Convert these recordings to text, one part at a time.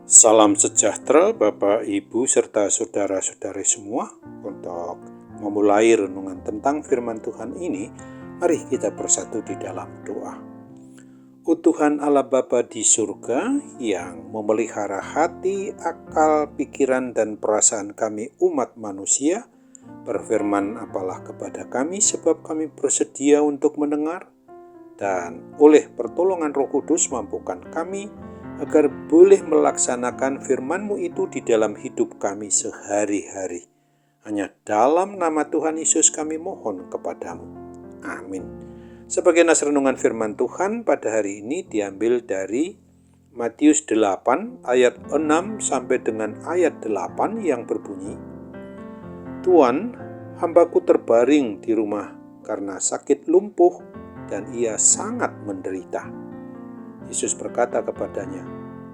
Salam sejahtera Bapak, Ibu, serta saudara-saudari semua. Untuk memulai renungan tentang firman Tuhan ini, mari kita bersatu di dalam doa. Tuhan Allah Bapa di surga yang memelihara hati, akal, pikiran, dan perasaan kami umat manusia, berfirman apalah kepada kami sebab kami bersedia untuk mendengar, dan oleh pertolongan Roh Kudus mampukan kami agar boleh melaksanakan firman-Mu itu di dalam hidup kami sehari-hari. Hanya dalam nama Tuhan Yesus kami mohon kepadamu. Amin. Sebagai nas renungan firman Tuhan pada hari ini diambil dari Matius 8 ayat 6 sampai dengan ayat 8 yang berbunyi, Tuan, hambaku terbaring di rumah karena sakit lumpuh dan ia sangat menderita. Yesus berkata kepadanya,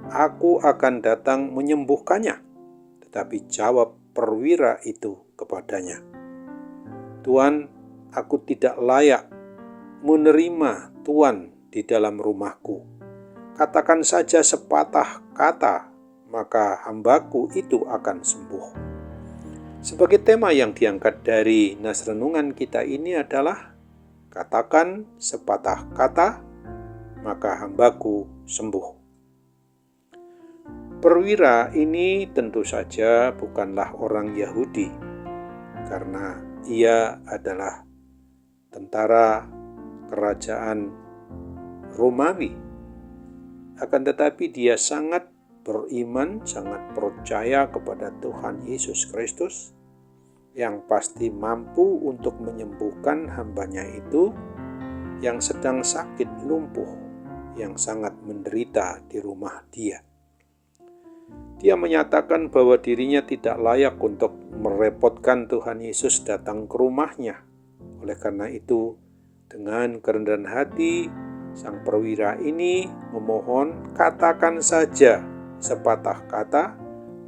Aku akan datang menyembuhkannya. Tetapi jawab perwira itu kepadanya, Tuan, aku tidak layak menerima Tuan di dalam rumahku. Katakan saja sepatah kata, maka hambaku itu akan sembuh. Sebagai tema yang diangkat dari nas renungan kita ini adalah katakan sepatah kata, maka hambaku sembuh. Perwira ini tentu saja bukanlah orang Yahudi, karena ia adalah tentara kerajaan Romawi. Akan tetapi dia sangat beriman, sangat percaya kepada Tuhan Yesus Kristus, yang pasti mampu untuk menyembuhkan hambanya itu yang sedang sakit lumpuh, yang sangat menderita di rumah dia. Dia menyatakan bahwa dirinya tidak layak untuk merepotkan Tuhan Yesus datang ke rumahnya. Oleh karena itu, dengan kerendahan hati, sang perwira ini memohon, katakan saja sepatah kata,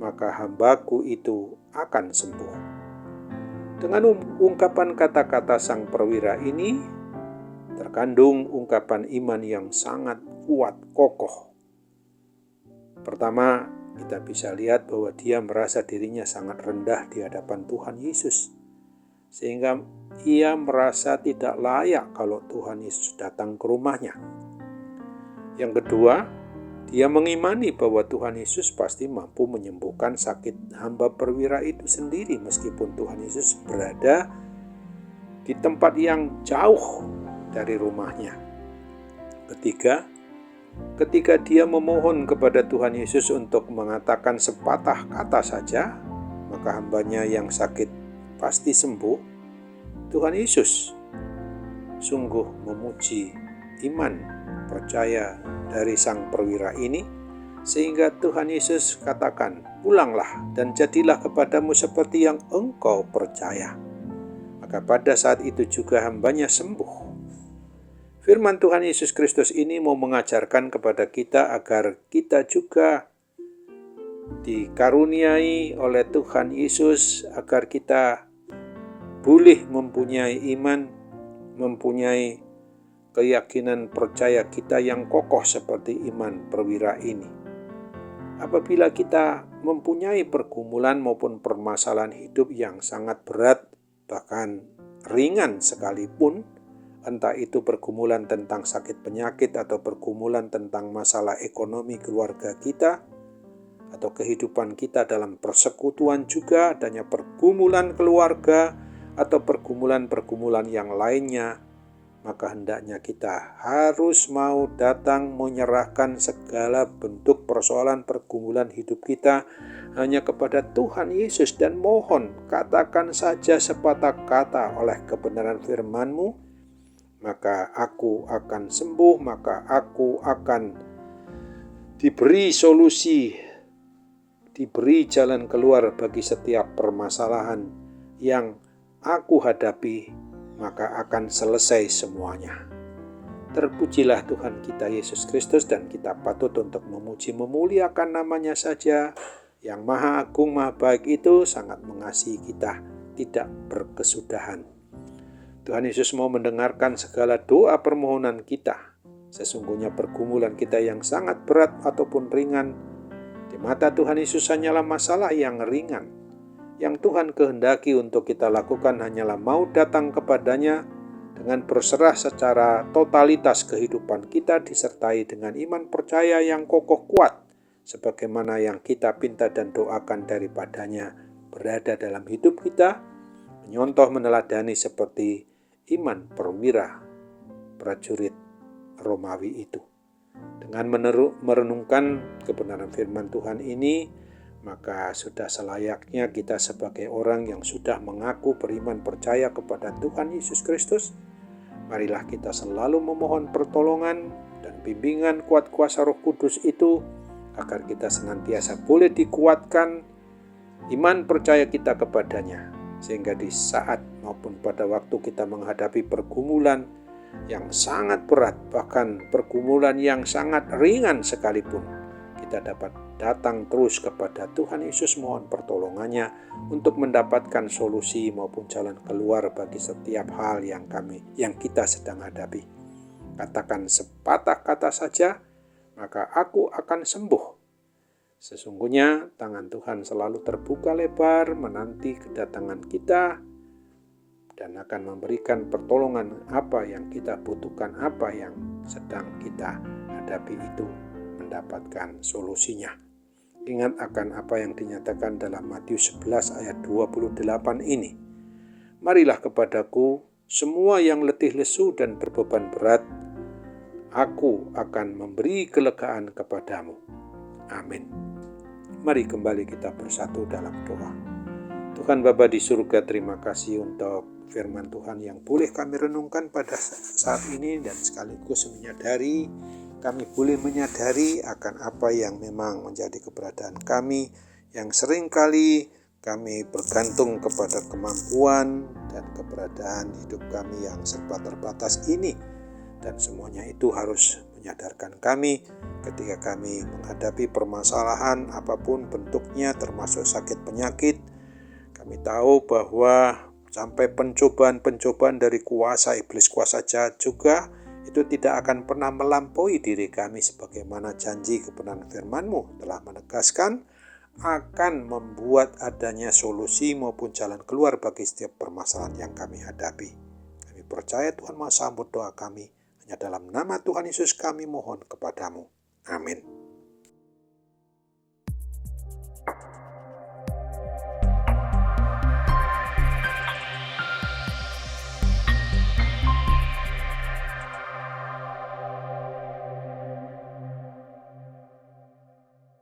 maka hambaku itu akan sembuh. Dengan ungkapan kata-kata sang perwira ini, terkandung ungkapan iman yang sangat kuat, kokoh. Pertama, kita bisa lihat bahwa dia merasa dirinya sangat rendah di hadapan Tuhan Yesus, sehingga ia merasa tidak layak kalau Tuhan Yesus datang ke rumahnya. Yang kedua, dia mengimani bahwa Tuhan Yesus pasti mampu menyembuhkan sakit hamba perwira itu sendiri, meskipun Tuhan Yesus berada di tempat yang jauh dari rumahnya. Ketiga, ketika dia memohon kepada Tuhan Yesus untuk mengatakan sepatah kata saja, maka hambanya yang sakit pasti sembuh. Tuhan Yesus sungguh memuji iman percaya dari sang perwira ini, sehingga Tuhan Yesus katakan, pulanglah dan jadilah kepadamu seperti yang engkau percaya. Maka pada saat itu juga hambanya sembuh. Firman Tuhan Yesus Kristus ini mau mengajarkan kepada kita agar kita juga dikaruniai oleh Tuhan Yesus, agar kita boleh mempunyai iman, mempunyai keyakinan percaya kita yang kokoh seperti iman perwira ini. Apabila kita mempunyai pergumulan maupun permasalahan hidup yang sangat berat, bahkan ringan sekalipun, entah itu pergumulan tentang sakit penyakit atau pergumulan tentang masalah ekonomi keluarga kita, atau kehidupan kita dalam persekutuan juga, adanya pergumulan keluarga atau pergumulan-pergumulan yang lainnya, maka hendaknya kita harus mau datang menyerahkan segala bentuk persoalan pergumulan hidup kita hanya kepada Tuhan Yesus dan mohon, katakan saja sepatah kata oleh kebenaran firman-Mu, maka aku akan sembuh, maka aku akan diberi solusi, diberi jalan keluar bagi setiap permasalahan yang aku hadapi, maka akan selesai semuanya. Terpujilah Tuhan kita Yesus Kristus, dan kita patut untuk memuji memuliakan namanya saja. Yang Maha Agung, Maha Baik itu sangat mengasihi kita, tidak berkesudahan. Tuhan Yesus mau mendengarkan segala doa permohonan kita. Sesungguhnya pergumulan kita yang sangat berat ataupun ringan, Di mata Tuhan Yesus hanyalah masalah yang ringan. Yang Tuhan kehendaki untuk kita lakukan hanyalah mau datang kepadanya dengan berserah secara totalitas kehidupan kita disertai dengan iman percaya yang kokoh kuat, sebagaimana yang kita pinta dan doakan daripadanya berada dalam hidup kita, menyontoh meneladani seperti iman perwira prajurit Romawi itu. Dengan merenungkan kebenaran firman Tuhan ini, maka sudah selayaknya kita sebagai orang yang sudah mengaku beriman percaya kepada Tuhan Yesus Kristus, marilah kita selalu memohon pertolongan dan bimbingan kuat kuasa Roh Kudus itu, agar kita senantiasa boleh dikuatkan iman percaya kita kepadanya, sehingga di saat maupun pada waktu kita menghadapi pergumulan yang sangat berat, bahkan pergumulan yang sangat ringan sekalipun, kita dapat datang terus kepada Tuhan Yesus mohon pertolongannya untuk mendapatkan solusi maupun jalan keluar bagi setiap hal yang kita sedang hadapi. Katakan sepatah kata saja, maka aku akan sembuh. Sesungguhnya tangan Tuhan selalu terbuka lebar menanti kedatangan kita dan akan memberikan pertolongan apa yang kita butuhkan, apa yang sedang kita hadapi itu mendapatkan solusinya. Ingat akan apa yang dinyatakan dalam Matius 11 ayat 28 ini. Marilah kepadaku semua yang letih lesu dan berbeban berat, aku akan memberi kelegaan kepadamu. Amin. Mari kembali kita bersatu dalam doa. Tuhan Bapa di surga, terima kasih untuk firman Tuhan yang boleh kami renungkan pada saat ini, dan sekaligus kami boleh menyadari akan apa yang memang menjadi keberadaan kami, yang seringkali kami bergantung kepada kemampuan dan keberadaan hidup kami yang serba terbatas ini. Dan semuanya itu harus menyadarkan kami ketika kami menghadapi permasalahan apapun bentuknya, termasuk sakit penyakit. Kami tahu bahwa sampai pencobaan dari kuasa iblis, kuasa jahat juga, itu tidak akan pernah melampaui diri kami, sebagaimana janji kebenaran firman-Mu telah menegaskan akan membuat adanya solusi maupun jalan keluar bagi setiap permasalahan yang kami hadapi. Kami percaya Tuhan Maha sambut doa kami. Hanya dalam nama Tuhan Yesus kami mohon kepadamu. Amin.